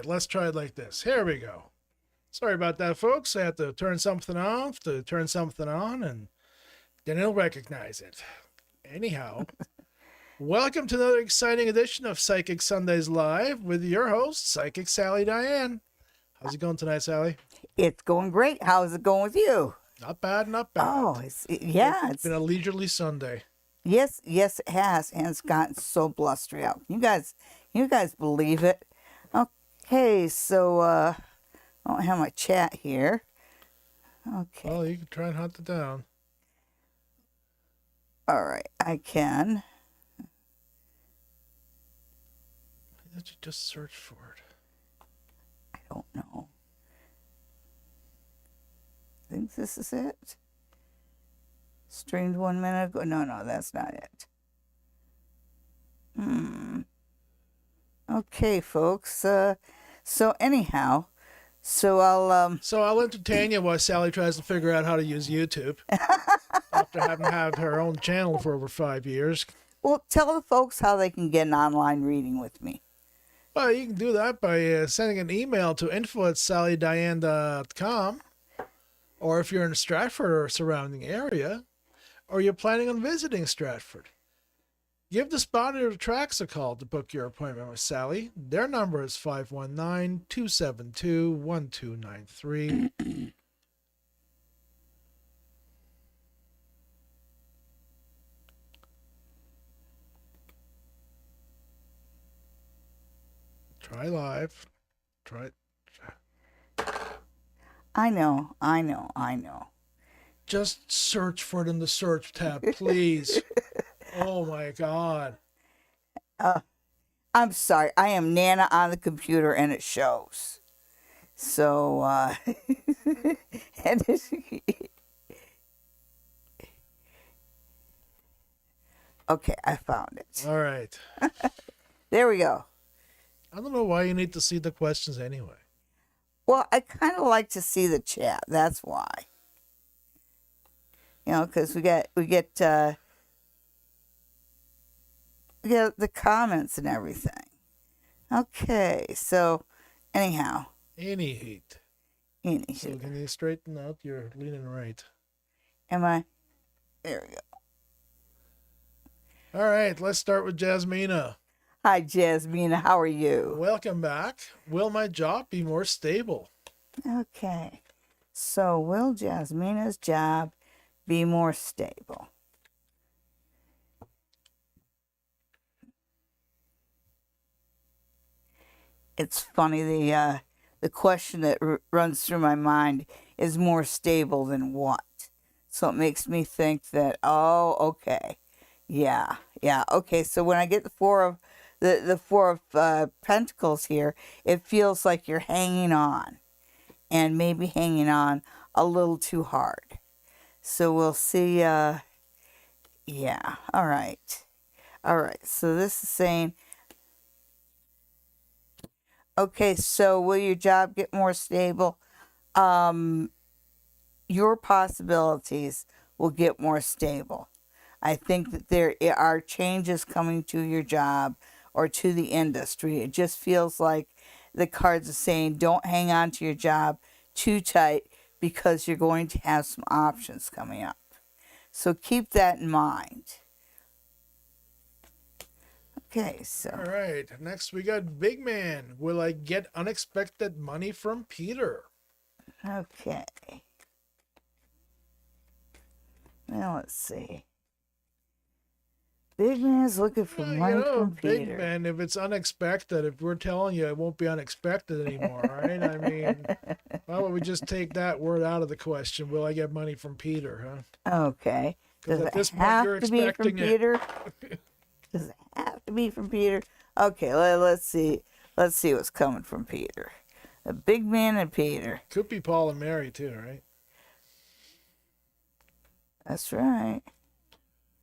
let's try it like this. Here we go. Sorry about that, folks. I have to turn something off to turn something on, and then it'll recognize it. Anyhow, welcome to another exciting edition of Psychic Sundays Live with your host, Psychic Sally Diane. How's it going tonight, Sally? It's going great. How's it going with you? Not bad, not bad. Oh, It's it's been a leisurely Sunday. yes, it has, and it's gotten so blustery out. You guys believe it? Okay, so I don't have my chat here. Okay, Well, you can try and hunt it down. all right, I can. Why did you just search for it? I don't know. I think this is it. Streamed 1 minute ago. No, that's not it. Okay, folks. So anyhow, I'll entertain you while Sally tries to figure out how to use YouTube after having had her own channel for over 5 years. well, tell the folks how they can get an online reading with me. Well, you can do that by sending an email to info@sallydiane.com, or if you're in Stratford or surrounding area, or you're planning on visiting Stratford, give the Spotter of Tracks a call to book your appointment with Sally. Their number is 519-272-1293. Try live. Try. I know. Just search for it in the search tab, please. Oh my God. I'm sorry. I am Nana on the computer and it shows. So, and okay, I found it. All right. There we go. I don't know why you need to see the questions anyway. Well, I kind of like to see the chat. That's why. You know, because we get the comments and everything. Okay, so anyhow. Any heat. Anywho. So can you straighten out? You're leaning right. Am I? There we go. All right, let's start with Jasmina. Hi, Jasmine. How are you? Welcome back. Will my job be more stable? Okay. So, will Jasmina's job be more stable? It's funny, the question that runs through my mind is more stable than what? So it makes me think that, oh, okay. Yeah. Okay, so when I get the four of Pentacles here, it feels like you're hanging on, and maybe hanging on a little too hard. So we'll see. Yeah. All right. So this is saying, okay, so will your job get more stable? Your possibilities will get more stable. I think that there are changes coming to your job or to the industry. It just feels like the cards are saying don't hang on to your job too tight, because you're going to have some options coming up. So keep that in mind. Okay, so. All right, next we got Big Man. Will I get unexpected money from Peter? Okay. Now let's see. Big Man's looking for money from Big Peter. Man, if it's unexpected, if we're telling you it won't be unexpected anymore, right? I mean, why don't we just take that word out of the question? Will I get money from Peter, huh? Okay. Does at it this point, have you're to be from expecting it. Peter? Does it have to be from Peter? Okay, let's see. Let's see what's coming from Peter. A Big Man and Peter. Could be Paul and Mary too, right? That's right.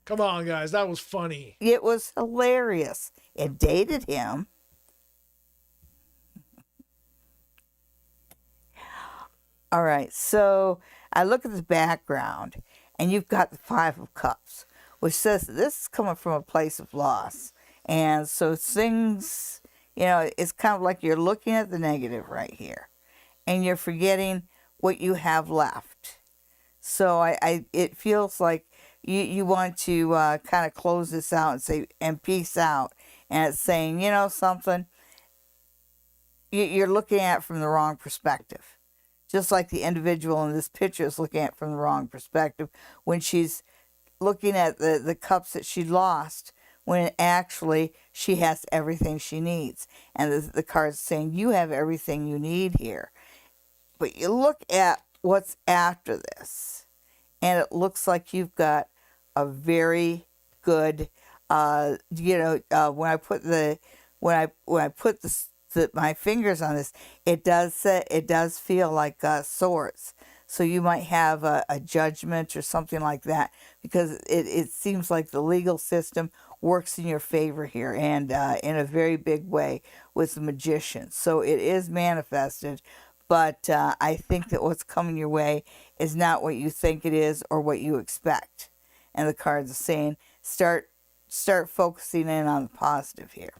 Come on, guys, that was funny. It was hilarious. It dated him. All right, so I look at the background, and you've got the Five of Cups, which says that this is coming from a place of loss. And so things, it's kind of like you're looking at the negative right here and you're forgetting what you have left. So it feels like you want to kind of close this out and say, and peace out. And it's saying, something, you're looking at it from the wrong perspective. Just like the individual in this picture is looking at it from the wrong perspective when she's looking at the cups that she lost, when actually she has everything she needs. And the card's saying, you have everything you need here. But you look at what's after this, and it looks like you've got a very good, when I put my fingers on this, it does feel like swords. So you might have a judgment or something like that, because it seems like the legal system works in your favor here, and in a very big way with the magician. So it is manifested, but I think that what's coming your way is not what you think it is or what you expect. And the cards are saying, start focusing in on the positive here.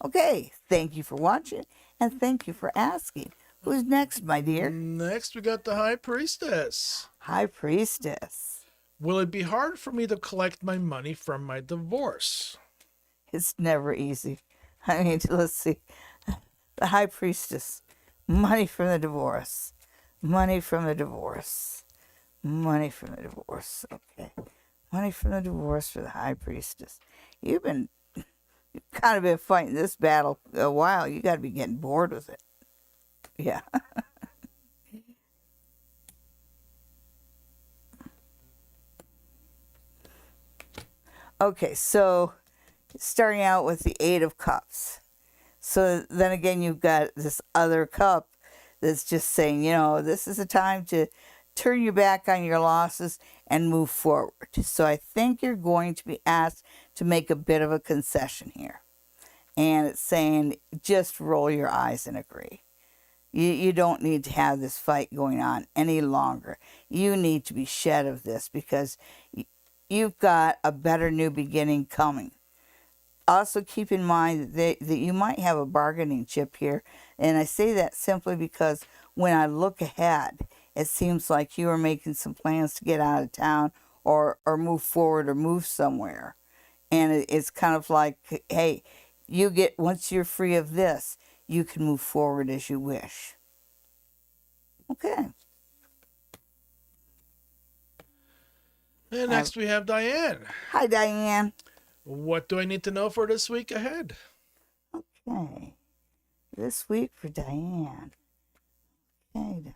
Okay, thank you for watching, and thank you for asking. Who's next, my dear? Next, we got the High Priestess. High Priestess. Will it be hard for me to collect my money from my divorce? It's never easy. I mean, let's see. The High Priestess. Money from the divorce. Money from the divorce. Money from the divorce. Okay. Money from the divorce for the High Priestess. You've kind of been fighting this battle a while. You got to be getting bored with it. Yeah. Okay, so starting out with the Eight of Cups. So then again, you've got this other cup that's just saying, this is a time to turn your back on your losses and move forward. So I think you're going to be asked to make a bit of a concession here. And it's saying, just roll your eyes and agree. You don't need to have this fight going on any longer. You need to be shed of this, because you've got a better new beginning coming. Also keep in mind that you might have a bargaining chip here. And I say that simply because when I look ahead, it seems like you are making some plans to get out of town or move forward or move somewhere. And it's kind of like, hey, once you're free of this, you can move forward as you wish. Okay. And next we have Diane. Hi, Diane. What do I need to know for this week ahead? Okay. This week for Diane. Okay, Diane.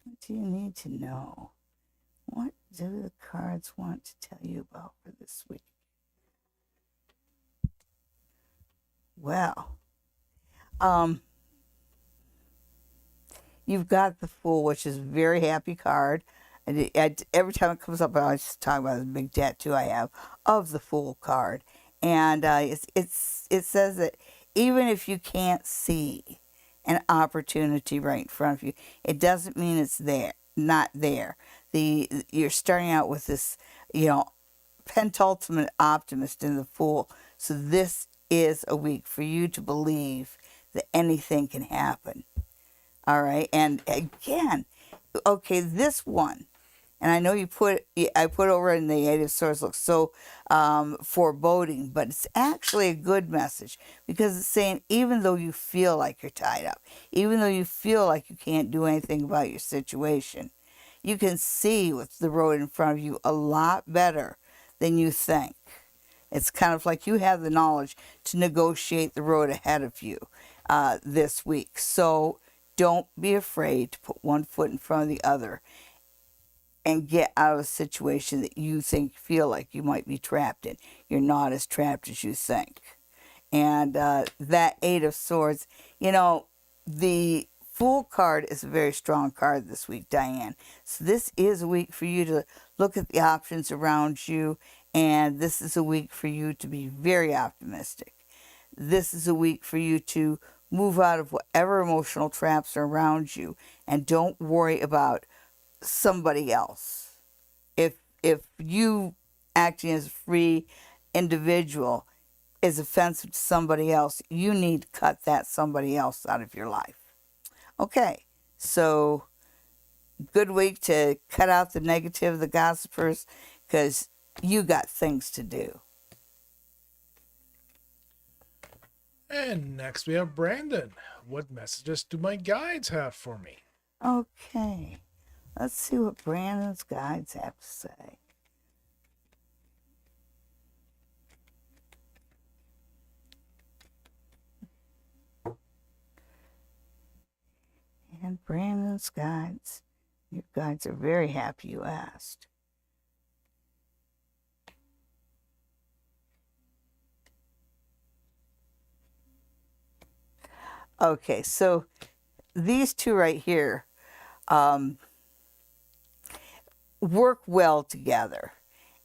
What do you need to know? What do the cards want to tell you about for this week? Well, you've got the Fool, which is a very happy card. And every time it comes up, I always talk about the big tattoo I have of the Fool card. And it says that even if you can't see an opportunity right in front of you, it doesn't mean it's not there. You're starting out with this, pentultimate optimist in the Fool. So this is a week for you to believe that anything can happen. All right. And again, okay, this one, and I know I put over in the Eight of Swords looks so foreboding, but it's actually a good message, because it's saying, even though you feel like you're tied up, even though you feel like you can't do anything about your situation, you can see with the road in front of you a lot better than you think. It's kind of like you have the knowledge to negotiate the road ahead of you this week. So don't be afraid to put one foot in front of the other and get out of a situation that you feel like you might be trapped in. You're not as trapped as you think. And that Eight of Swords, the Fool card is a very strong card this week, Diane. So this is a week for you to look at the options around you, and this is a week for you to be very optimistic. This is a week for you to move out of whatever emotional traps are around you, and don't worry about somebody else. If you acting as a free individual, is offensive to somebody else, you need to cut that somebody else out of your life. Okay, so good week to cut out the negative, the gossipers, because you got things to do. And next we have Brandon. What messages do my guides have for me? Okay, let's see what Brandon's guides have to say. And Brandon's guides. Your guides are very happy you asked. Okay, so these two right here work well together.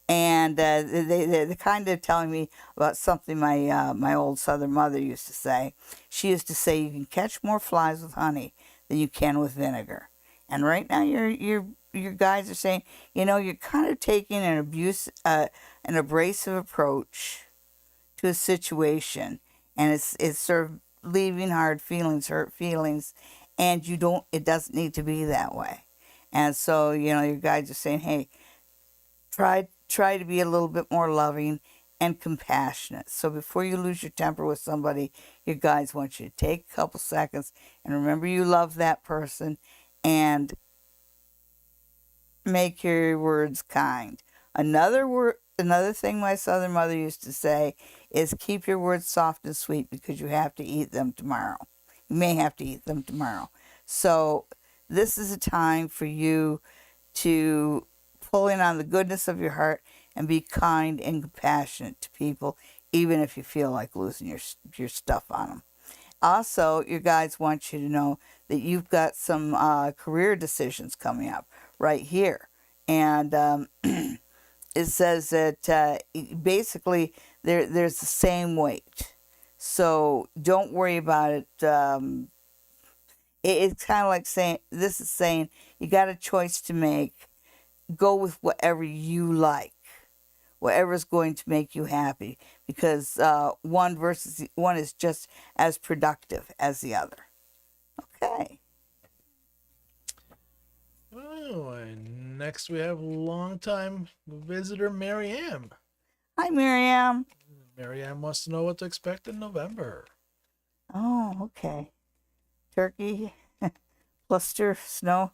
And they're kind of telling me about something my old Southern mother used to say. She used to say, you can catch more flies with honey than you can with vinegar. And right now your guys are saying, you're kind of taking an abrasive approach to a situation, and it's sort of leaving hurt feelings, and it doesn't need to be that way. And so, your guides are saying, hey, try to be a little bit more loving and compassionate. So before you lose your temper with somebody, your guides want you to take a couple seconds and remember you love that person and make your words kind. Another thing my Southern mother used to say is keep your words soft and sweet because you have to eat them tomorrow. You may have to eat them tomorrow. So this is a time for you to pull in on the goodness of your heart and be kind and compassionate to people, even if you feel like losing your stuff on them. Also, your guides want you to know that you've got some career decisions coming up right here. And it says that basically there's the same weight. So don't worry about it. It's kind of like saying you got a choice to make. Go with whatever you like, whatever's going to make you happy, because one is just as productive as the other. Okay. Oh, and next we have longtime visitor Marianne. Hi, Miriam. Marianne wants to know what to expect in November. Oh, okay. Turkey, bluster, snow.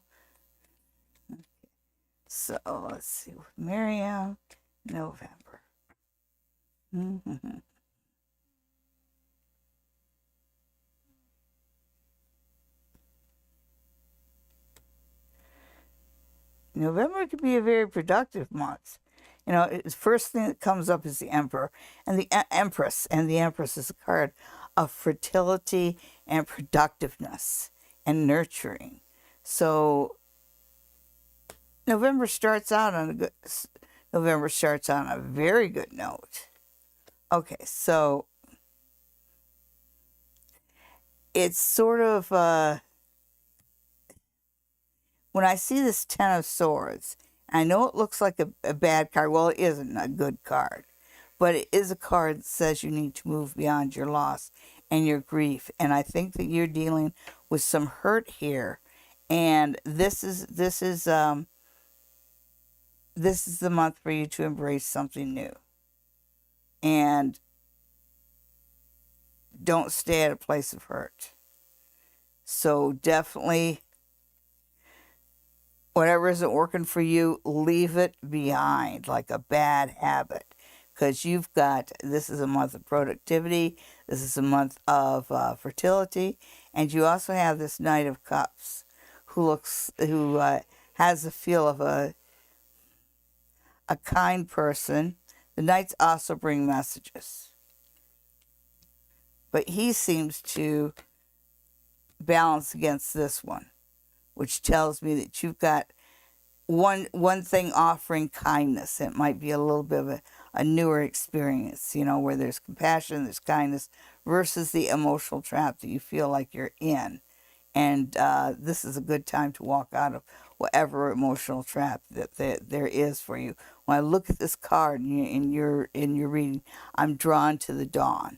So let's see. Miriam, November. Mm-hmm. November could be a very productive month. The first thing that comes up is the Emperor and the Empress, and the Empress is a card of fertility and productiveness and nurturing. So November starts out on a very good note. Okay, so it's sort of when I see this Ten of Swords, I know it looks like a bad card. Well, it isn't a good card, but it is a card that says you need to move beyond your loss and your grief. And I think that you're dealing with some hurt here, and this is the month for you to embrace something new. And don't stay at a place of hurt. So definitely, whatever isn't working for you, leave it behind like a bad habit. Because this is a month of productivity, this is a month of fertility, and you also have this Knight of Cups who has the feel of a kind person. The Knights also bring messages. But he seems to balance against this one, which tells me that you've got one thing offering kindness. It might be a little bit of a newer experience, where there's compassion, there's kindness, versus the emotional trap that you feel like you're in. And this is a good time to walk out of whatever emotional trap that there is for you. When I look at this card in your reading, I'm drawn to the dawn.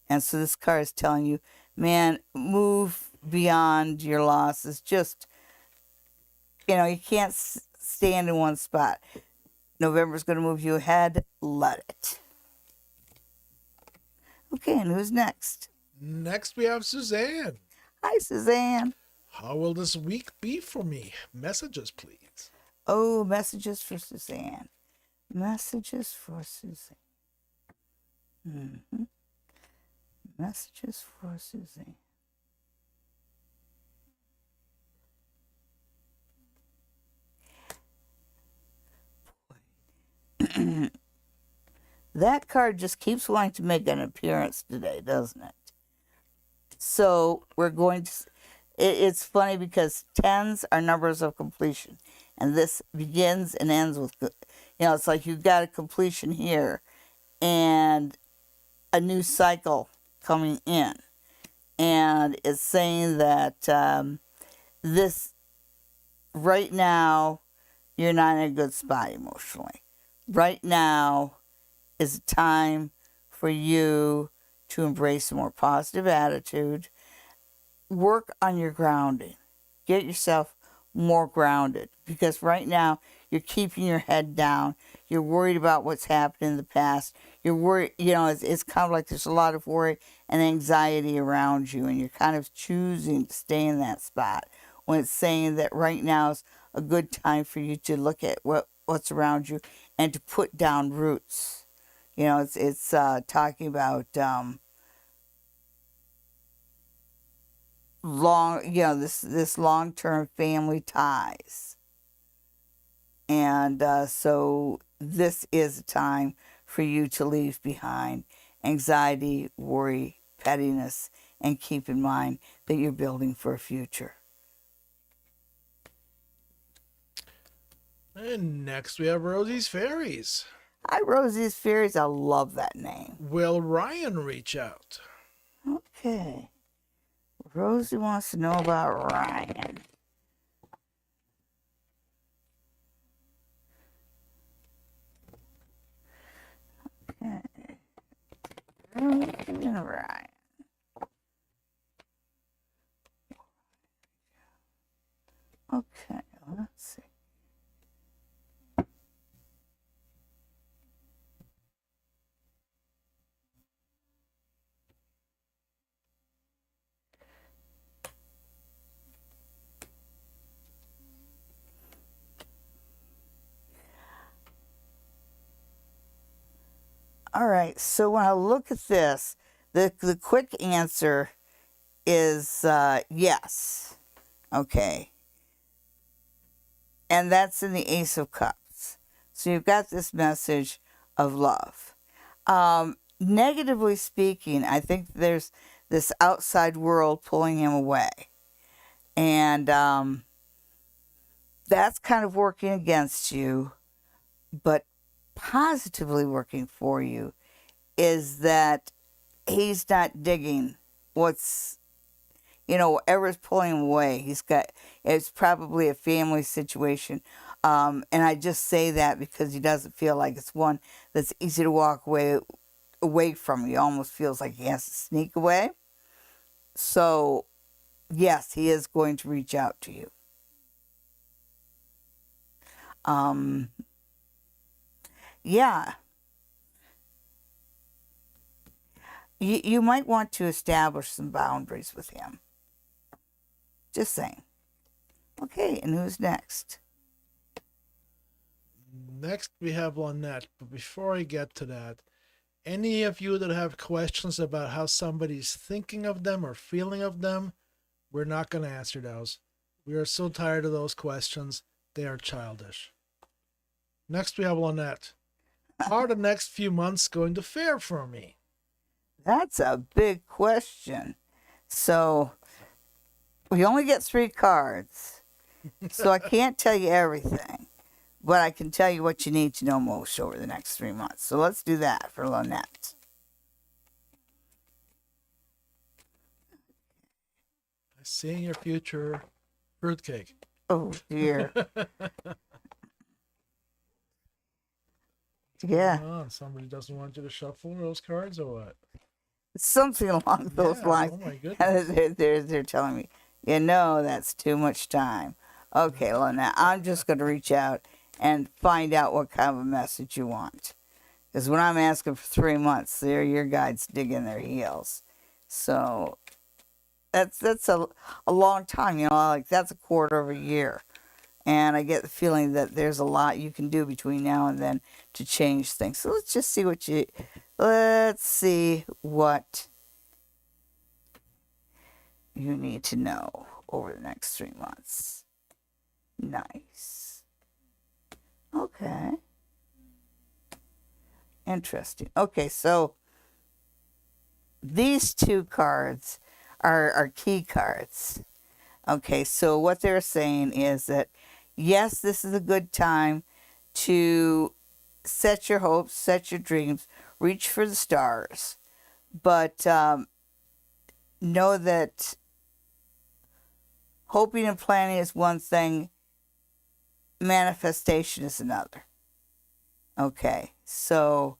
And so this card is telling you, man, move beyond your losses. Just, you can't stand in one spot. November's going to move you ahead. Let it. Okay, and who's next? Next, we have Suzanne. Hi, Suzanne. How will this week be for me? Messages, please. Oh, messages for Suzanne. Messages for Suzanne. Messages for Suzanne. That card just keeps wanting to make an appearance today, doesn't it? So we're going to. It's funny because tens are numbers of completion, and this begins and ends with. It's like you've got a completion here, and a new cycle coming in, and it's saying that this right now you're not in a good spot emotionally. Right now is a time for you to embrace a more positive attitude. Work on your grounding. Get yourself more grounded, because right now you're keeping your head down. You're worried about what's happened in the past. You're worried, it's kind of like there's a lot of worry and anxiety around you, and you're kind of choosing to stay in that spot when it's saying that right now is a good time for you to look at what's around you and to put down roots. It's talking about this long-term family ties, and so this is a time for you to leave behind anxiety, worry, pettiness, and keep in mind that you're building for a future. And next, we have Rosie's Fairies. Hi, Rosie's Fairies. I love that name. Will Ryan reach out? Okay. Rosie wants to know about Ryan. Okay. Rosie and Ryan. Okay, let's see. All right, so when I look at this, the quick answer is yes. Okay. And that's in the Ace of Cups. So you've got this message of love. Negatively speaking, I think there's this outside world pulling him away. And that's kind of working against you. But positively working for you is that he's not digging whatever's pulling him away. It's probably a family situation. And I just say that because he doesn't feel like it's one that's easy to walk away from. He almost feels like he has to sneak away. So, yes, he is going to reach out to you. Yeah. You might want to establish some boundaries with him. Just saying. Okay, and who's next? Next, we have Lynette. But before I get to that, any of you that have questions about how somebody's thinking of them or feeling of them, we're not going to answer those. We are so tired of those questions. They are childish. Next, we have Lynette. How are the next few months going to fare for me? That's a big question. So, we only get 3 cards. So I can't tell you everything. But I can tell you what you need to know most over the next 3 months. So let's do that for Lynette. I see in your future fruitcake. Oh dear. Yeah. Oh, somebody doesn't want you to shuffle those cards or what? Something along those Yeah. lines. Oh my goodness. They're telling me, that's too much time. Okay, well, now I'm just going to reach out and find out what kind of a message you want. Because when I'm asking for 3 months, there your guides digging their heels. So that's a long time, like that's a quarter of a year. And I get the feeling that there's a lot you can do between now and then to change things. So let's see what you need to know over the next 3 months. Nice. Okay. Interesting. Okay, so these two cards are key cards. Okay, so what they're saying is that, yes, this is a good time to set your hopes, set your dreams, reach for the stars, but know that hoping and planning is one thing, manifestation is another. Okay, so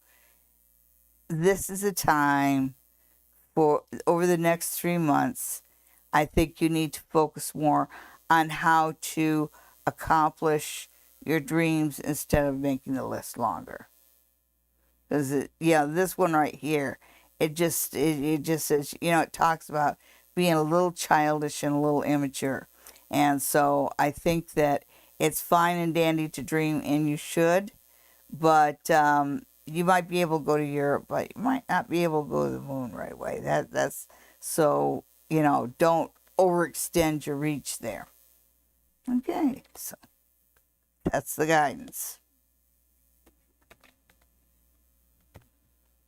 this is a time for over the next 3 months. I think you need to focus more on how to accomplish your dreams instead of making the list longer. Because this one right here, it just says, it talks about being a little childish and a little immature. And so I think that it's fine and dandy to dream, and you should, but you might be able to go to Europe, but you might not be able to go to the moon right away. That's so, don't overextend your reach there. Okay, so that's the guidance.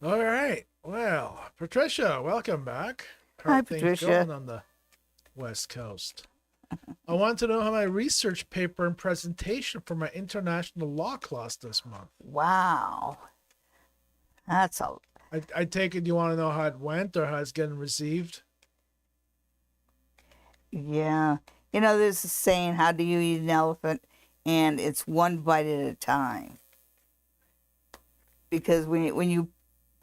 All right. Well, Patricia, welcome back. How Hi, are things Patricia. going on the West Coast? I want to know how my research paper and presentation for my international law class this month. Wow. That's a... I take it you want to know how it went or how it's getting received? Yeah. There's a saying, how do you eat an elephant? And it's one bite at a time. Because when you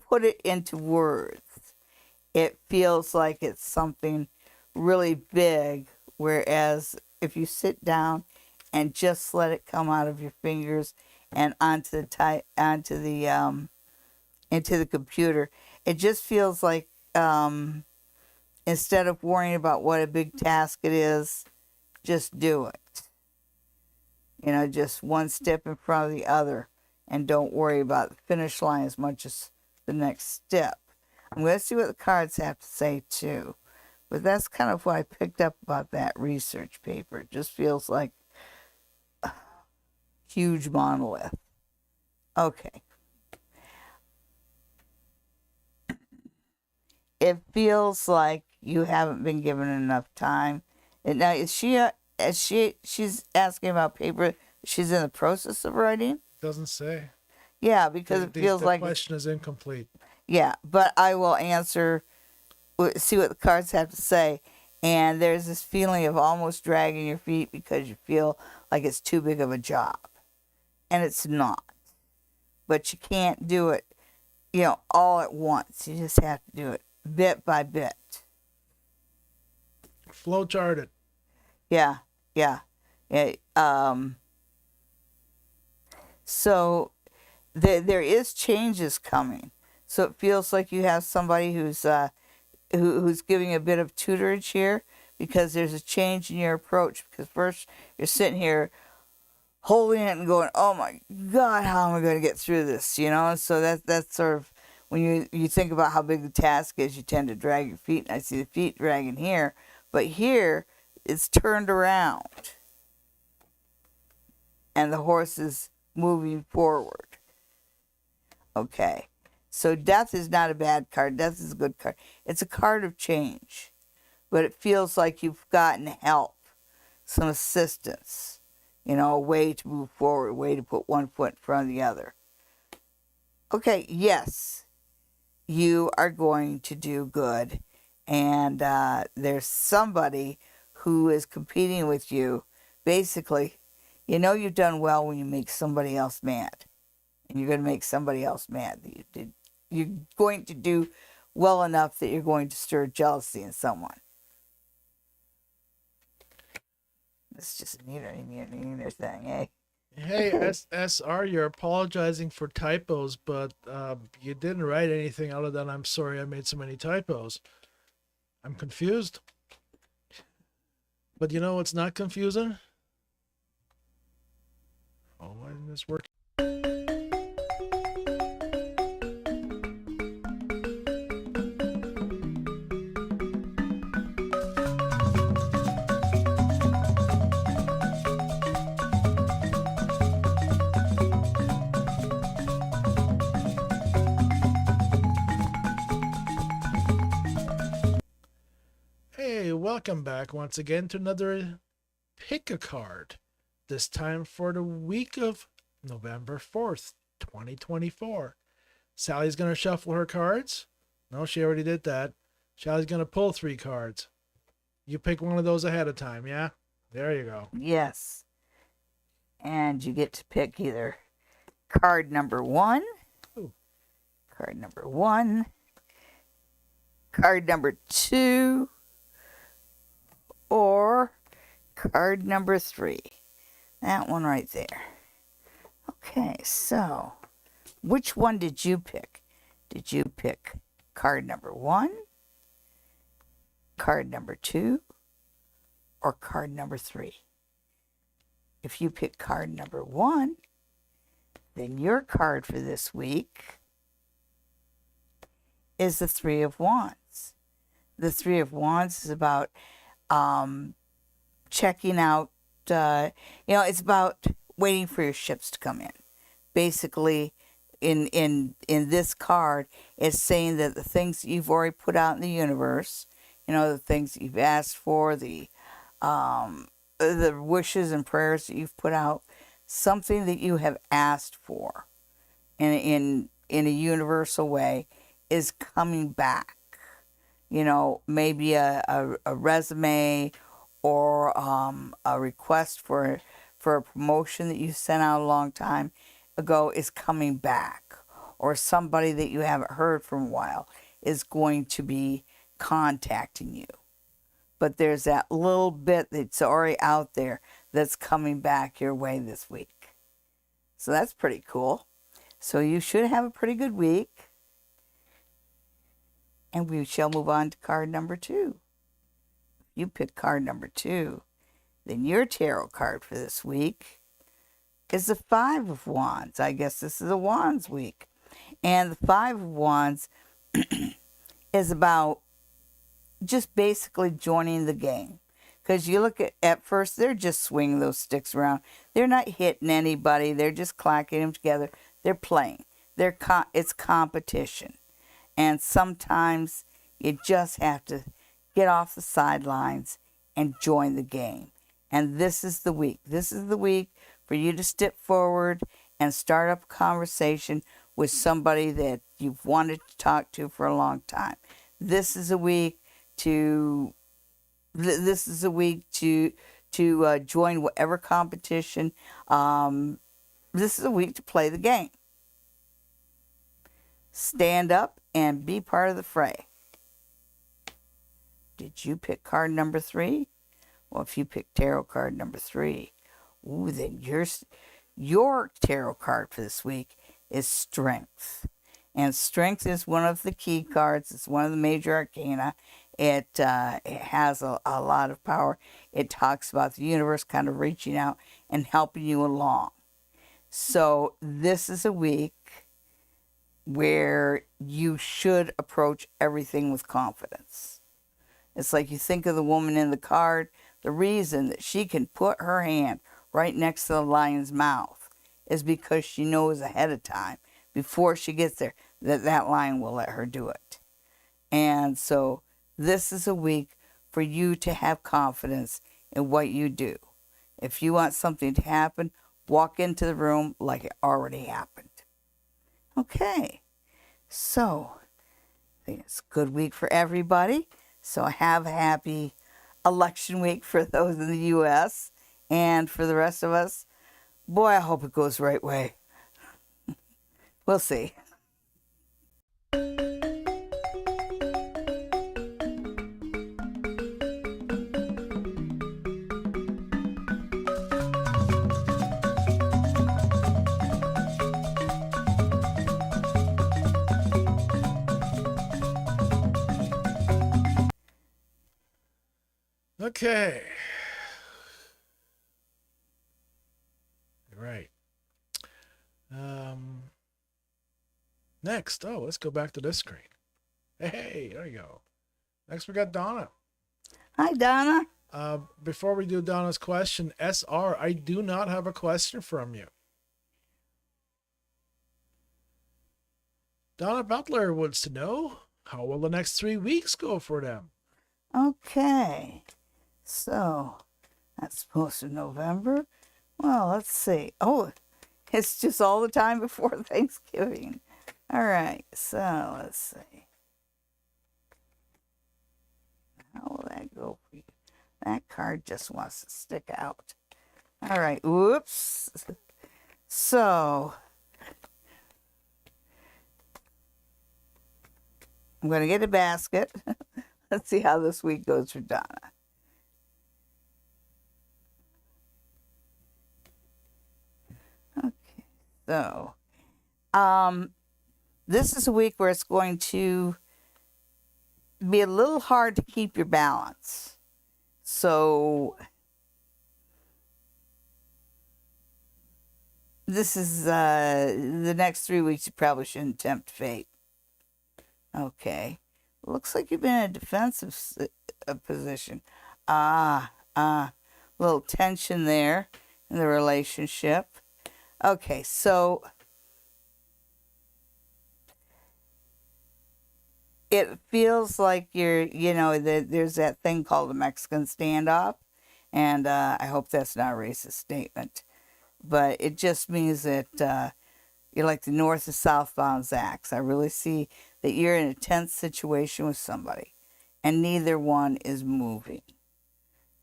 put it into words, it feels like it's something really big. Whereas if you sit down and just let it come out of your fingers and into the computer, it just feels like instead of worrying about what a big task it is, just do it. Just one step in front of the other, and don't worry about the finish line as much as the next step. I'm going to see what the cards have to say too. But that's kind of what I picked up about that research paper. It just feels like a huge monolith. Okay. It feels like you haven't been given enough time. And now, she's asking about paper she's in the process of writing? Doesn't say. Yeah, because it feels like the question is incomplete. Yeah, but I will answer, see what the cards have to say. And there's this feeling of almost dragging your feet because you feel like it's too big of a job. And it's not. But you can't do it, all at once. You just have to do it bit by bit. Flow charted. Yeah. So there is changes coming. So it feels like you have somebody who's giving a bit of tutorage here, because there's a change in your approach. Because first you're sitting here holding it and going, oh my God, how am I going to get through this? And so that's sort of, when you think about how big the task is, you tend to drag your feet. And I see the feet dragging here. But here, it's turned around. And the horse is moving forward. Okay. So death is not a bad card. Death is a good card. It's a card of change. But it feels like you've gotten help, some assistance, a way to move forward, a way to put one foot in front of the other. Okay, yes, you are going to do good. And there's somebody who is competing with you basically, you know you've done well when you make somebody else mad. And you're going to make somebody else mad. You're going to do well enough that you're going to stir jealousy in someone. It's just a neater thing, eh? Hey, SR, you're apologizing for typos, but you didn't write anything other than "I'm sorry I made so many typos." I'm confused. But you know what's not confusing? Oh, why didn't this work? Hey, welcome back once again to another Pick a Card. This time for the week of November 4th, 2024. Sally's going to shuffle her cards. No, she already did that. Sally's going to pull 3 cards. You pick one of those ahead of time, yeah? There you go. Yes. And you get to pick either card number 1, Ooh. card number 1, card number 2, or card number 3. That one right there. Okay, so which one did you pick? Did you pick card number 1, card number 2, or card number 3? If you pick card number 1, then your card for this week is the 3 of Wands. The 3 of Wands is about checking out, it's about waiting for your ships to come in. Basically, in this card, it's saying that the things that you've already put out in the universe, the things that you've asked for, the wishes and prayers that you've put out, something that you have asked for in a universal way is coming back. Maybe a resume or a request for a promotion that you sent out a long time ago is coming back, or somebody that you haven't heard from a while is going to be contacting you. But there's that little bit that's already out there that's coming back your way this week. So that's pretty cool. So you should have a pretty good week. And we shall move on to card number 2. If you pick card number 2, then your tarot card for this week is the 5 of Wands. I guess this is a Wands week. And the 5 of Wands is about just basically joining the game. Because you look at first, they're just swinging those sticks around. They're not hitting anybody. They're just clacking them together. They're playing. It's competition. And sometimes you just have to get off the sidelines and join the game. And this is the week. This is the week for you to step forward and start up a conversation with somebody that you've wanted to talk to for a long time. This is a week to join whatever competition. This is a week to play the game. Stand up and be part of the fray. Did you pick card number 3? Well, if you pick tarot card number 3, then your tarot card for this week is Strength. And Strength is one of the key cards. It's one of the major arcana. It has a lot of power. It talks about the universe kind of reaching out and helping you along. So this is a week where you should approach everything with confidence. It's like you think of the woman in the card. The reason that she can put her hand right next to the lion's mouth is because she knows ahead of time, before she gets there, that lion will let her do it. And so this is a week for you to have confidence in what you do. If you want something to happen, walk into the room like it already happened. Okay, so I think it's a good week for everybody. So have a happy election week for those in the U.S. And for the rest of us, boy, I hope it goes the right way. We'll see. Okay. Right. Next. Oh, let's go back to this screen. Hey, there you go. Next, we got Donna. Hi, Donna. Before we do Donna's question, SR, I do not have a question from you. Donna Butler wants to know, how will the next 3 weeks go for them? Okay. So, that's supposed to November. Well, let's see. Oh, it's just all the time before Thanksgiving. All right. So, let's see. How will that go for you? That card just wants to stick out. All right. Whoops. So, I'm going to get a basket. Let's see how this week goes for Donna. Okay. So, this is a week where it's going to be a little hard to keep your balance. So, this is the next 3 weeks you probably shouldn't tempt fate. Okay. Looks like you've been in a defensive position. Little tension there in the relationship. Okay, so it feels like there's that thing called a Mexican standoff, and I hope that's not a racist statement, but it just means that you're like the north and southbound Zacks. I really see that you're in a tense situation with somebody, and neither one is moving.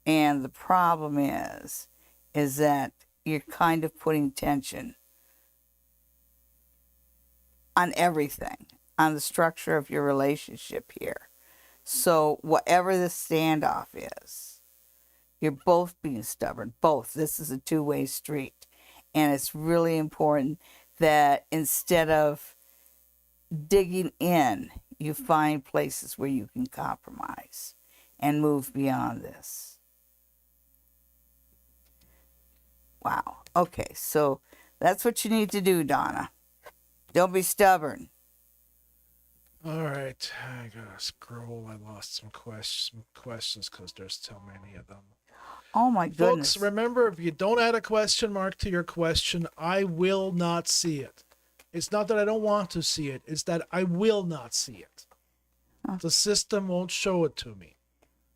And the problem is that you're kind of putting tension on everything, on the structure of your relationship here. So whatever the standoff is, you're both being stubborn. Both. This is a two-way street. And it's really important that instead of digging in, you find places where you can compromise and move beyond this. Wow. Okay, so that's what you need to do, Donna. Don't be stubborn. All right, I gotta scroll. I lost some questions because there's so many of them. Oh my goodness. Folks, remember, if you don't add a question mark to your question, I will not see it. It's not that I don't want to see it, it's that I will not see it. The system won't show it to me.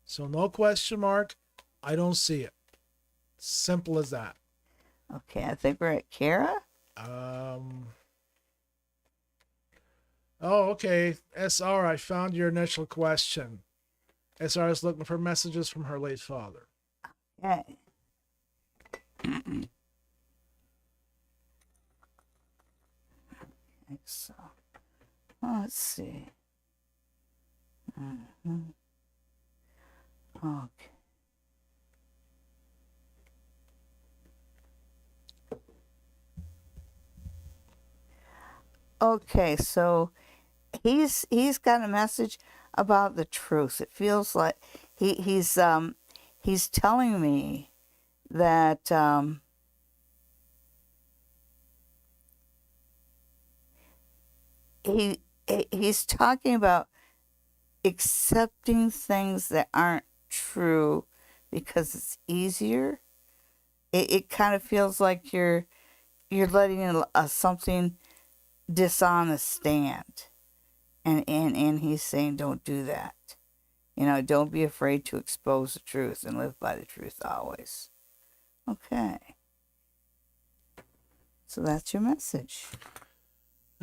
So no question mark, I don't see it. Simple as that. Okay, I think we're at Kara. Oh, okay. SR, I found your initial question. SR is looking for messages from her late father. Okay. So, let's see. Okay. Okay, so he's got a message about the truth. It feels like he's telling me that he's talking about accepting things that aren't true because it's easier. It kind of feels like you're letting something dishonest stand, and he's saying don't do that. Don't be afraid to expose the truth and live by the truth always. Okay, so that's your message.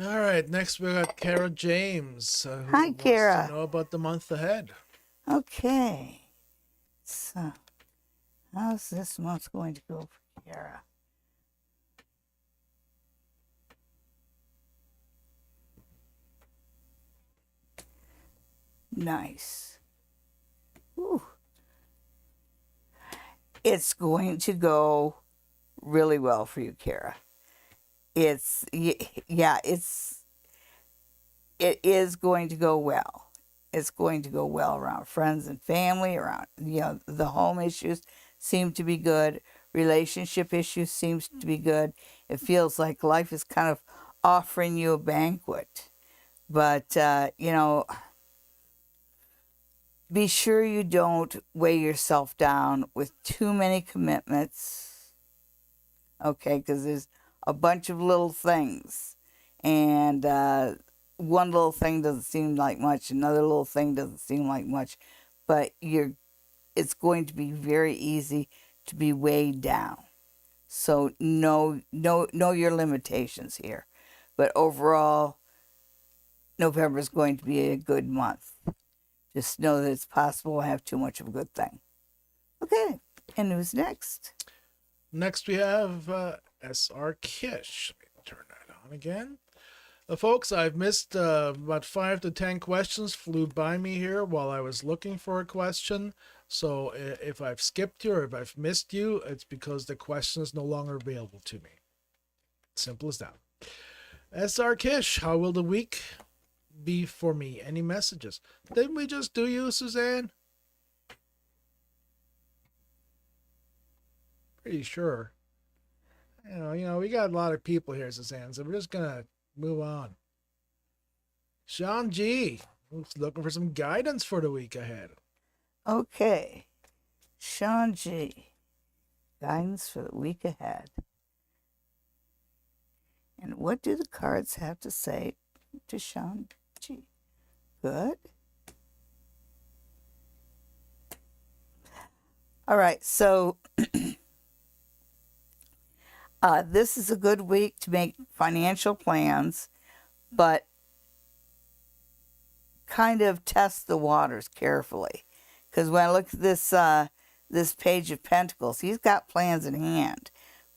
All right, next we got Kara James. Hi, Kara. Wants to know about the month ahead. Okay, so How's this month going to go for Kiara? Nice. Whew. It's going to go really well for you, Kara. Yeah, it is going to go well. It's going to go well around friends and family, around, the home issues seem to be good. Relationship issues seems to be good. It feels like life is kind of offering you a banquet. But, be sure you don't weigh yourself down with too many commitments. Okay, because there's a bunch of little things. And one little thing doesn't seem like much, another little thing doesn't seem like much. But it's going to be very easy to be weighed down. So know your limitations here. But overall, November is going to be a good month. Just know that it's possible to have too much of a good thing. Okay, and who's next? Next, we have SR Kish. Let me turn that on again. Folks, I've missed about 5 to 10 questions flew by me here while I was looking for a question. So if I've skipped you or if I've missed you, it's because the question is no longer available to me. Simple as that. SR Kish, how will the week be for me? Any messages? Didn't we just do you, Suzanne? Pretty sure. We got a lot of people here, Suzanne, so we're just gonna move on. Sean G, who's looking for some guidance for the week ahead. Okay, Sean G, guidance for the week ahead. And what do the cards have to say to Sean G? Good. All right, so this is a good week to make financial plans, but kind of test the waters carefully. Because when I look at this Page of Pentacles, he's got plans in hand,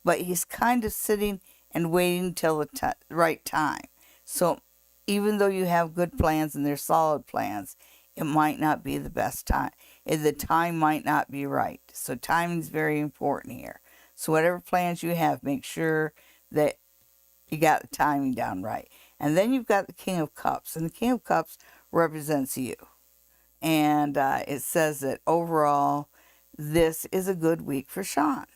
but he's kind of sitting and waiting till the right time. So even though you have good plans and they're solid plans, it might not be the best time. The time might not be right. So timing is very important here. So whatever plans you have, make sure that you got the timing down right. And then you've got the King of Cups. And the King of Cups represents you. And it says that overall, this is a good week for Sean.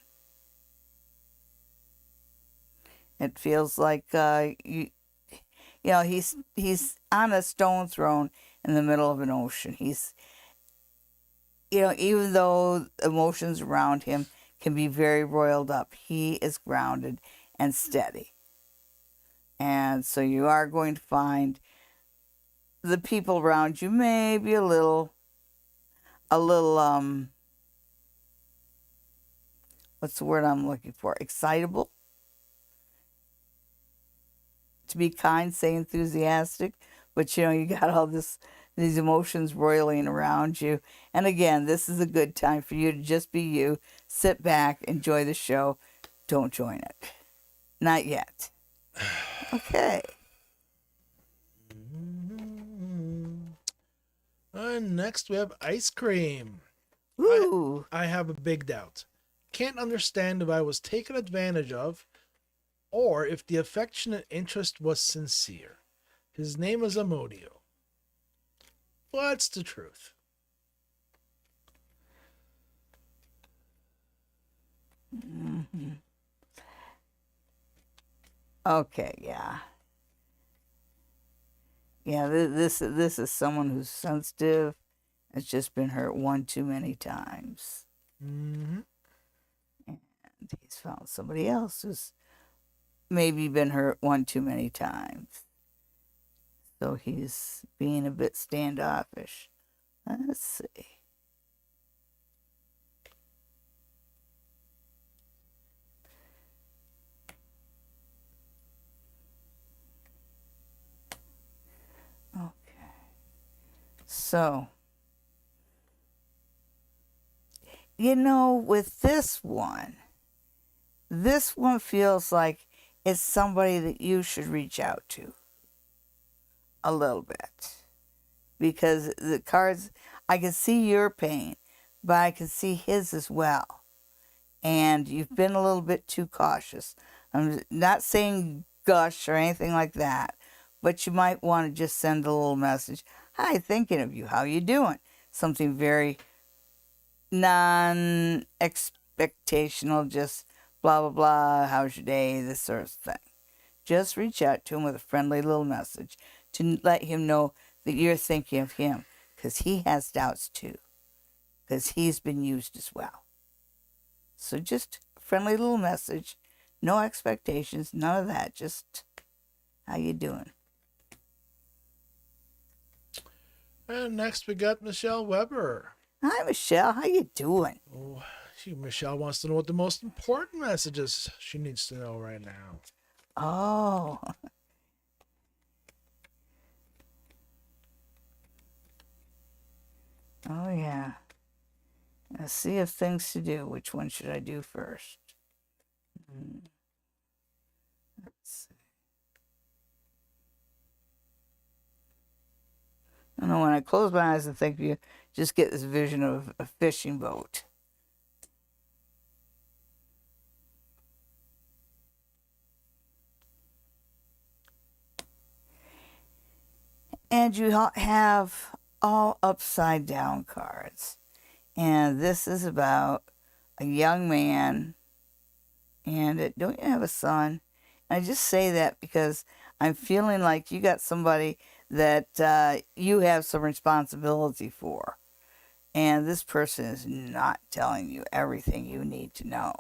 It feels like he's on a stone throne in the middle of an ocean. He's, even though emotions around him can be very roiled up, he is grounded and steady. And so you are going to find the people around you may be a little what's the word I'm looking for? Excitable. To be kind, say enthusiastic, but you got all these emotions roiling around you. And again, this is a good time for you to just be you. Sit back, enjoy the show. Don't join it. Not yet. Okay. And next we have ice cream. Ooh. I have a big doubt. Can't understand if I was taken advantage of or if the affectionate interest was sincere. His name is Amodio. What's the truth? Mm-hmm. Okay, yeah. Yeah, this is someone who's sensitive. It's just been hurt one too many times. Mm-hmm. And he's found somebody else who's maybe been hurt one too many times. So he's being a bit standoffish. Let's see. Okay. So With this one feels like it's somebody that you should reach out to a little bit. Because the cards, I can see your pain, but I can see his as well. And you've been a little bit too cautious. I'm not saying gush or anything like that, but you might want to just send a little message. Hi, thinking of you. How you doing? Something very non-expectational, just blah, blah, blah. How's your day? This sort of thing. Just reach out to him with a friendly little message to let him know that you're thinking of him, because he has doubts too, because he's been used as well. So just a friendly little message, no expectations, none of that. Just how you doing? And next we got Michelle Weber. Hi, Michelle. How you doing? Oh, Michelle wants to know what the most important messages she needs to know right now. Oh. Oh, yeah. A sea of things to do. Which one should I do first? Let's see. I know when I close my eyes and think, you just get this vision of a fishing boat. And you have all upside down cards. And this is about a young man. And don't you have a son? And I just say that because I'm feeling like you got somebody that you have some responsibility for. And this person is not telling you everything you need to know.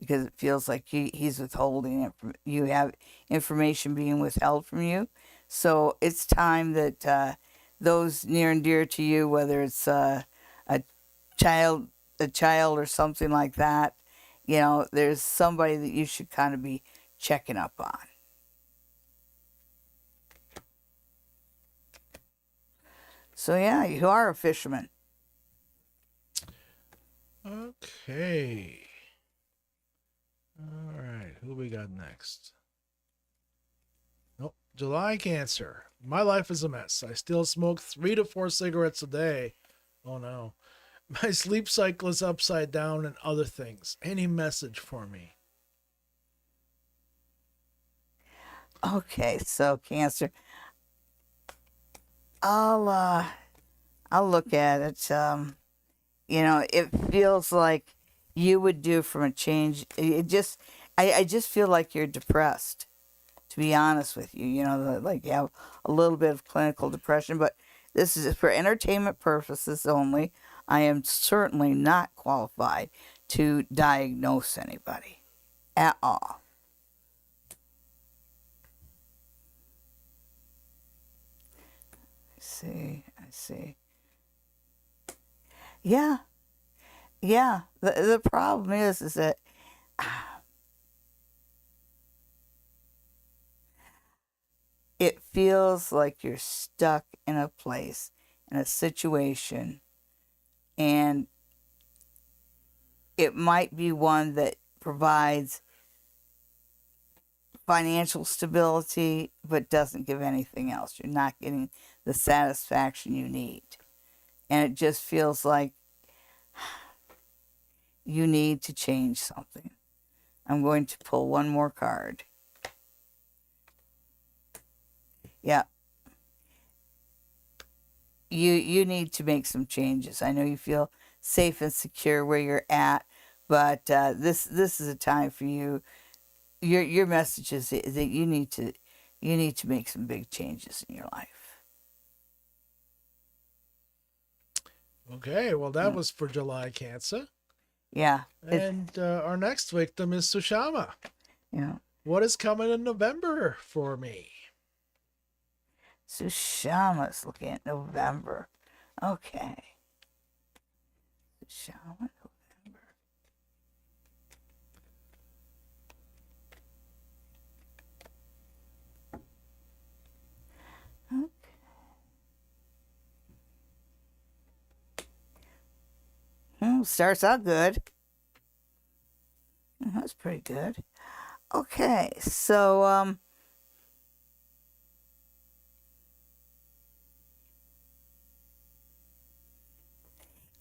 Because it feels like he's withholding it. You have information being withheld from you. So it's time that those near and dear to you, whether it's a child or something like that, there's somebody that you should kind of be checking up on. So yeah, you are a fisherman. Okay. All right, who we got next? Nope, July Cancer. My life is a mess. I still smoke 3 to 4 cigarettes a day. Oh no. My sleep cycle is upside down and other things. Any message for me? Okay, so Cancer. I'll look at it. It feels like you would do from a change. I just feel like you're depressed, to be honest with you. Like you have a little bit of clinical depression, but this is for entertainment purposes only. I am certainly not qualified to diagnose anybody at all. I see. Yeah. The problem is that it feels like you're stuck in a place, in a situation, and it might be one that provides financial stability but doesn't give anything else. You're not getting the satisfaction you need. And it just feels like you need to change something. I'm going to pull one more card. Yeah. You need to make some changes. I know you feel safe and secure where you're at, but this is a time for you. Your message is that you need to make some big changes in your life. Okay, well that was for July Cancer. Yeah. And our next victim is Sushama. Yeah. What is coming in November for me? Sushama's looking at November. Okay. Sushama, November. Okay. Well, starts out good. That's pretty good. Okay, so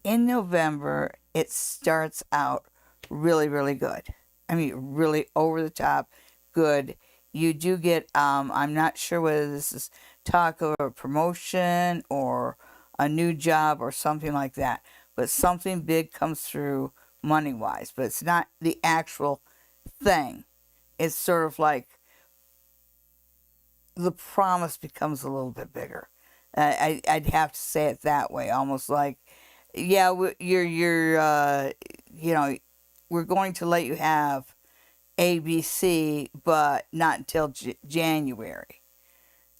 in November, it starts out really, really good. I mean, really over the top good. You do get, I'm not sure whether this is talk of a promotion or a new job or something like that, but something big comes through money wise, but it's not the actual thing. It's sort of like the promise becomes a little bit bigger. I'd have to say it that way, almost like, yeah, you know, we're going to let you have ABC, but not until January.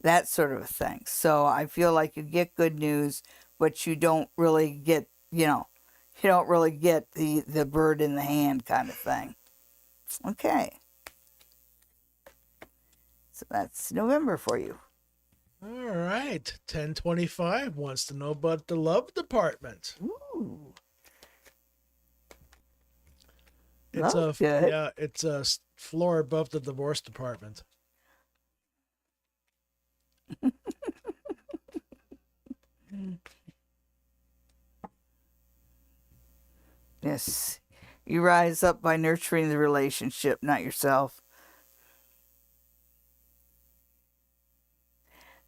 That sort of a thing. So I feel like you get good news, but you don't really get, you don't really get the bird in the hand kind of thing. Okay. So that's November for you. All right. 1025 wants to know about the love department. Ooh. It's That's good. yeah, it's a floor above the divorce department. Yes. You rise up by nurturing the relationship, not yourself.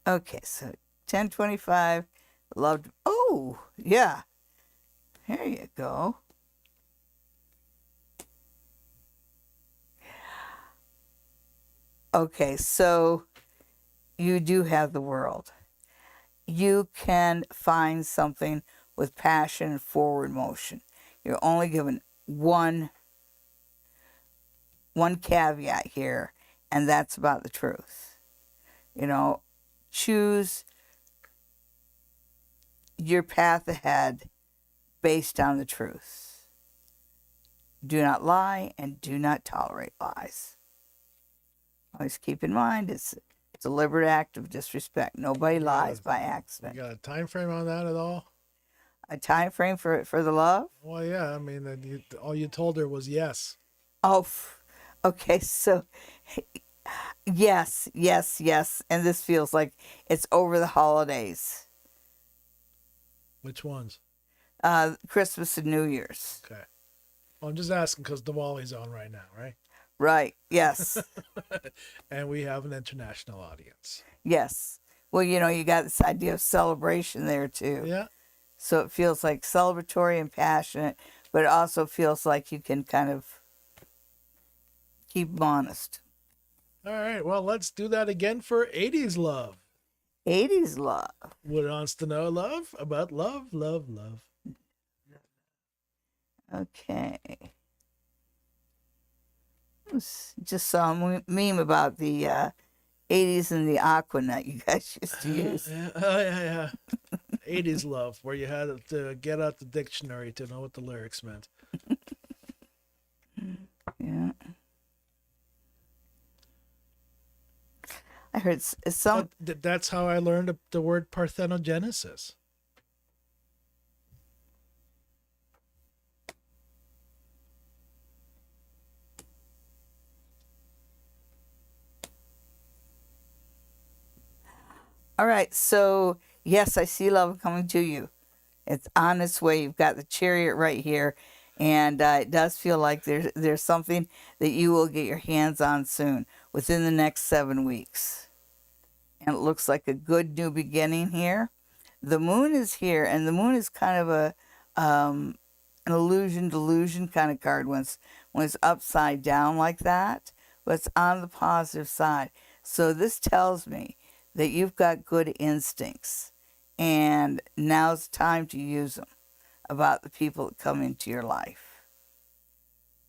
Okay, so 1025 loved. Oh, yeah. There you go. Okay, so you do have the world. You can find something with passion and forward motion. You're only given one caveat here, and that's about the truth. Choose your path ahead based on the truth. Do not lie and do not tolerate lies. Always keep in mind it's a deliberate act of disrespect. Nobody lies by You accident. got a time frame on that at all? A time frame for the love? Well, yeah. I mean, all you told her was yes. Oh, okay. So yes, yes, yes. And this feels like it's over the holidays. Which ones? Christmas and New Year's. Okay. Well, I'm just asking because Diwali's on right now, right? Right. Yes. And we have an international audience. Yes. Well, you got this idea of celebration there too. Yeah. So it feels like celebratory and passionate, but it also feels like you can kind of keep them honest. All right. Well, let's do that again for 80s love. 80s love. What wants to know love about love, love, love? Okay. Just saw a meme about the 80s and the Aquanut you guys used to use. Yeah. Oh, yeah. 80s love, where you had to get out the dictionary to know what the lyrics meant. Yeah. I heard some. That's how I learned the word parthenogenesis. All right. So, yes, I see love coming to you. It's on its way. You've got the chariot right here. And it does feel like there's something that you will get your hands on soon, within the next 7 weeks. And it looks like a good new beginning here. The moon is here, and the moon is kind of an delusion kind of card when it's upside down like that, but it's on the positive side. So this tells me that you've got good instincts, and now's the time to use them about the people that come into your life.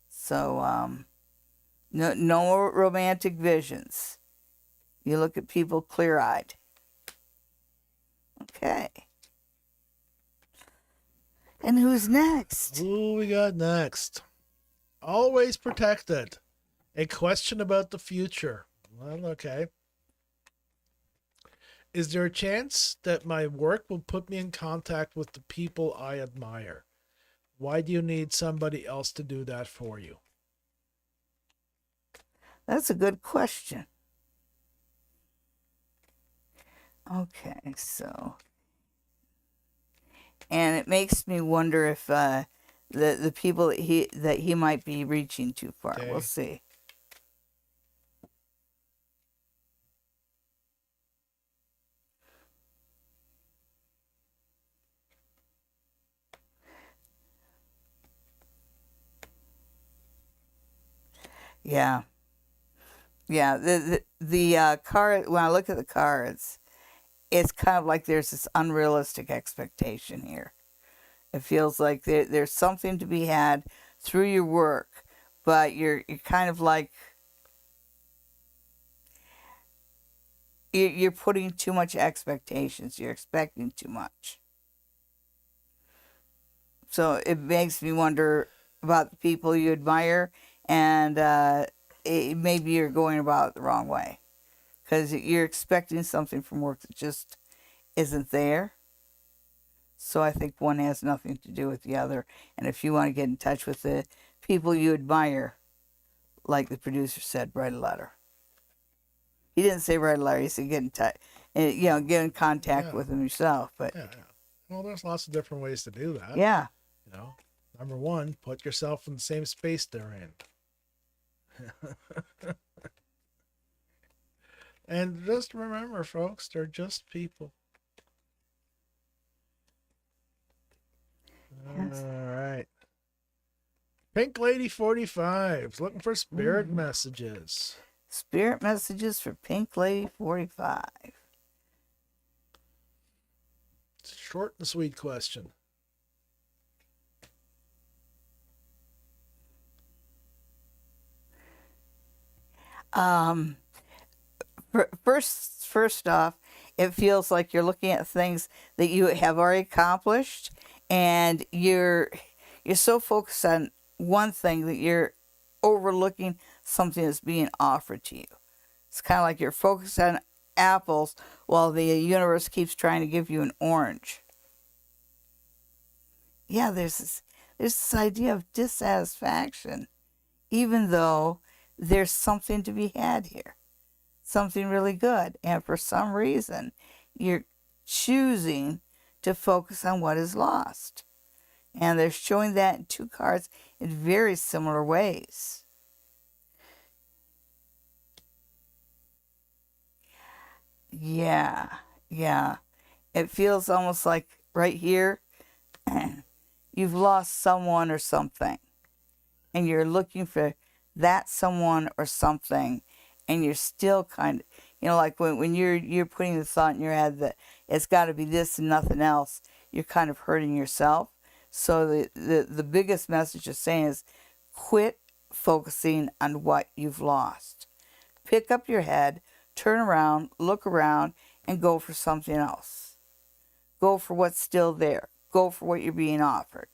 So no romantic visions. You look at people clear-eyed. Okay. And who's next? Who we got next? Always protected. A question about the future. Well, okay. Is there a chance that my work will put me in contact with the people I admire? Why do you need somebody else to do that for you? That's a good question. Okay, so, and it makes me wonder if the people that he might be reaching too far. Okay. We'll see. Yeah, yeah. The card. When I look at the cards, it's kind of like there's this unrealistic expectation here. It feels like there's something to be had through your work, but you're kind of like you're putting too much expectations. You're expecting too much. So it makes me wonder about the people you admire, and maybe you're going about it the wrong way because you're expecting something from work that just isn't there. So I think one has nothing to do with the other. And if you want to get in touch with the people you admire, like the producer said, write a letter. He didn't say write a letter. He said get in touch, and get in contact with them yourself. But yeah. Well, there's lots of different ways to do that. Yeah. Number one, put yourself in the same space they're in. And just remember, folks, they're just people. Yes. All right. Pink Lady 45's looking for spirit messages. Spirit messages for Pink Lady 45. It's a short and sweet question. First off, it feels like you're looking at things that you have already accomplished, and you're so focused on one thing that you're overlooking something that's being offered to you. It's kind of like you're focused on apples while the universe keeps trying to give you an orange. Yeah, there's this idea of dissatisfaction, even though there's something to be had here, something really good. And for some reason, you're choosing to focus on what is lost. And they're showing that in two cards in very similar ways. Yeah, yeah. It feels almost like right here, you've lost someone or something, and you're looking for that someone or something, and you're still kind of, like when you're putting the thought in your head that it's got to be this and nothing else, you're kind of hurting yourself. So the biggest message it's saying is quit focusing on what you've lost. Pick up your head, turn around, look around, and go for something else. Go for what's still there. Go for what you're being offered.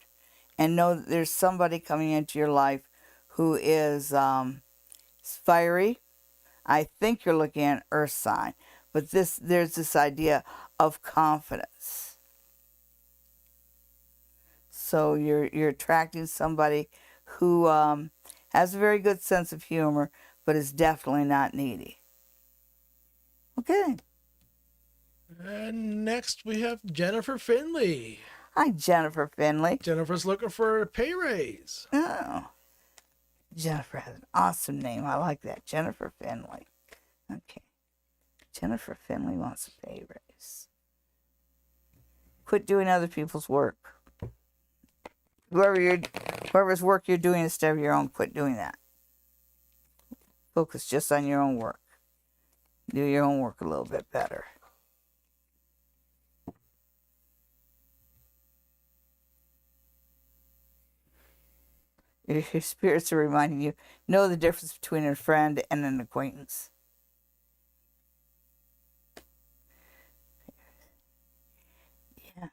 And know that there's somebody coming into your life who is fiery. I think you're looking at an earth sign, but there's this idea of confidence. So you're attracting somebody who has a very good sense of humor, but is definitely not needy. Okay. And next we have Jennifer Finley. Hi, Jennifer Finley. Jennifer's looking for a pay raise. Oh. Jennifer has an awesome name. I like that. Jennifer Finley. Okay. Jennifer Finley wants a pay raise. Quit doing other people's work. Whoever's work you're doing instead of your own, quit doing that. Focus just on your own work. Do your own work a little bit better. Your spirits are reminding you, know the difference between a friend and an acquaintance. Yeah.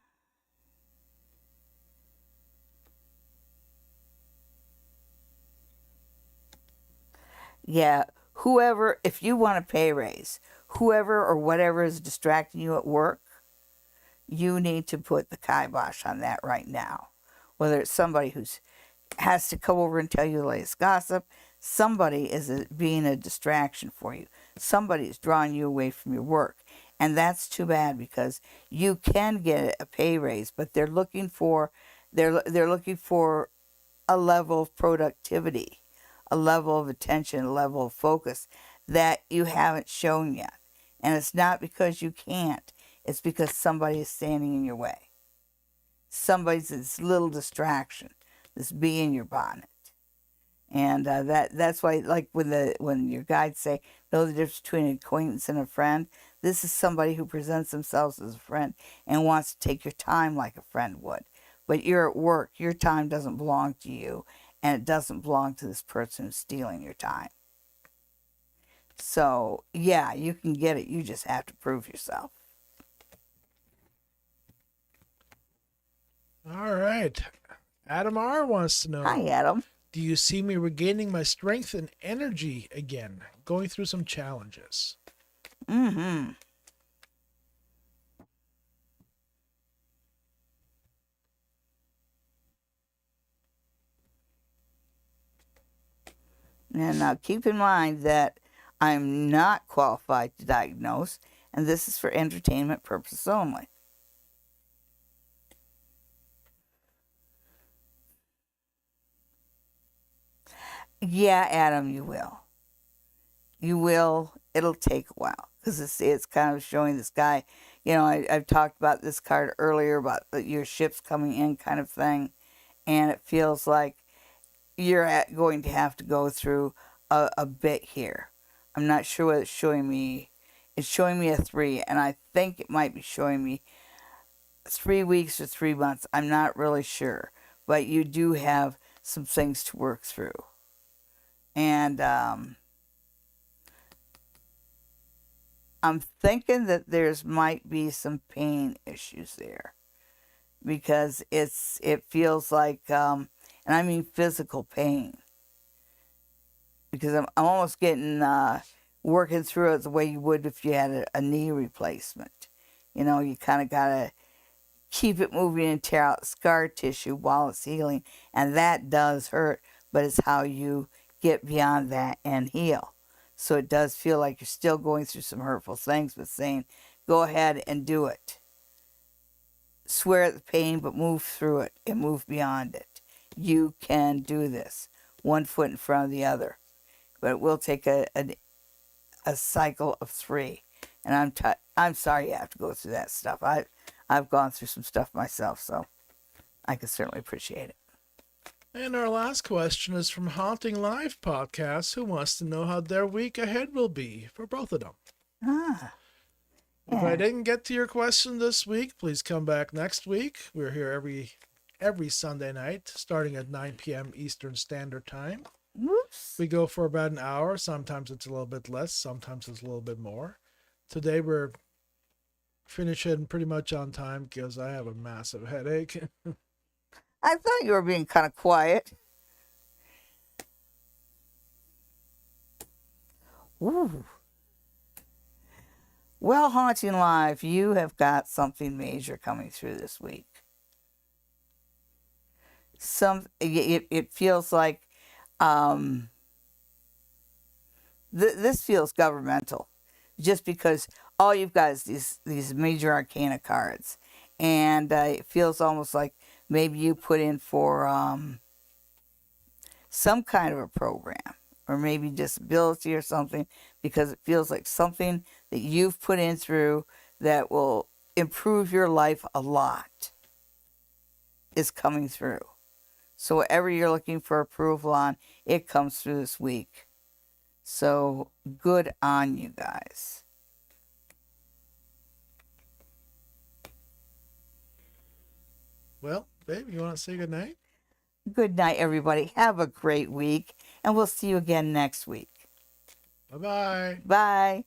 Yeah. Whoever, if you want a pay raise, whoever or whatever is distracting you at work, you need to put the kibosh on that right now. whether it's somebody who's has to come over and tell you the latest gossip. Somebody is being a distraction for you. Somebody is drawing you away from your work. And that's too bad, because you can get a pay raise, but they're looking for a level of productivity, a level of attention, a level of focus that you haven't shown yet. And it's not because you can't. It's because somebody is standing in your way. Somebody's this little distraction, this bee in your bonnet. And that's why, like when your guides say, know the difference between an acquaintance and a friend, this is somebody who presents themselves as a friend and wants to take your time like a friend would. But you're at work, your time doesn't belong to you, and it doesn't belong to this person who's stealing your time. So, yeah, you can get it. You just have to prove yourself. All right. Adam R. wants to know. Hi, Adam. Do you see me regaining my strength and energy again, going through some challenges? Mm-hmm. And now keep in mind that I'm not qualified to diagnose, and this is for entertainment purposes only. Yeah, Adam, you will. You will. It'll take a while, because it's kind of showing this guy. You know, I've talked about this card earlier about your ships coming in kind of thing, and it feels like you're going to have to go through a bit here. I'm not sure what it's showing me. It's showing me a 3, and I think it might be showing me 3 weeks or 3 months. I'm not really sure, but you do have some things to work through. And I'm thinking that there's might be some pain issues there, because it feels like, and I mean physical pain, because I'm almost getting working through it the way you would if you had a knee replacement. You know, you kind of gotta keep it moving and tear out scar tissue while it's healing, and that does hurt, but it's how you get beyond that and heal. So it does feel like you're still going through some hurtful things, but saying, go ahead and do it. Swear at the pain, but move through it and move beyond it. You can do this, one foot in front of the other. But it will take a cycle of 3. And I'm sorry you have to go through that stuff. I've gone through some stuff myself, so I can certainly appreciate it. And our last question is from Haunting Live Podcast, who wants to know how their week ahead will be for both of them. Ah. If I didn't get to your question this week, please come back next week. We're here every Sunday night, starting at 9 p.m. Eastern Standard Time. Whoops. We go for about an hour. Sometimes it's a little bit less. Sometimes it's a little bit more. Today we're finishing pretty much on time because I have a massive headache. I thought you were being kind of quiet. Ooh. Well, Haunting Live, you have got something major coming through this week. It feels like this feels governmental, just because all you've got is these major arcana cards, and it feels almost like maybe you put in for some kind of a program, or maybe disability or something, because it feels like something that you've put in through that will improve your life a lot is coming through. So whatever you're looking for approval on, it comes through this week. So good on you guys. Well, babe, you want to say goodnight? Good night, everybody. Have a great week, and we'll see you again next week. Bye-bye. Bye.